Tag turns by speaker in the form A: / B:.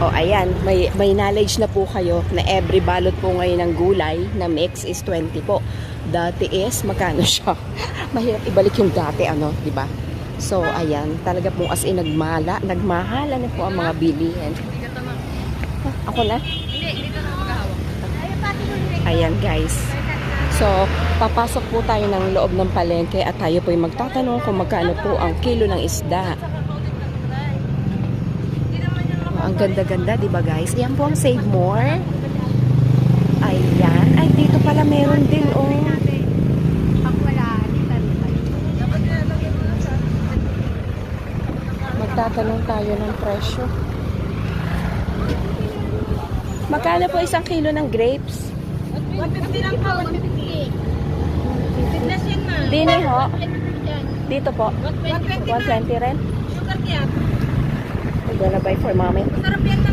A: O, ayan, may knowledge na po kayo na every balot po ngayon ng gulay na mix is 20 po. Dati is, magkano siya? Mahirap ibalik yung dati, ano, di ba? So, ayan, talaga pong as in nagmahala na po ang mga bilihin. Ako na? Ayan, guys. So, papasok po tayo ng loob ng palengke at tayo po ay magtatanong kung magkano po ang kilo ng isda. Ang ganda-ganda, di ba guys? Yan po ang Save More. Ayan. Ay, dito pala meron din, oh. Magtatanong tayo ng presyo. Magkano po isang kilo ng grapes?
B: 150 lang po, 150. Fitness yan ma.
A: Dini ho. Dito po.
B: 120
A: 120 rin.
B: Sugar kaya.
A: I'm gonna buy for mommy.
B: Sarap yan na.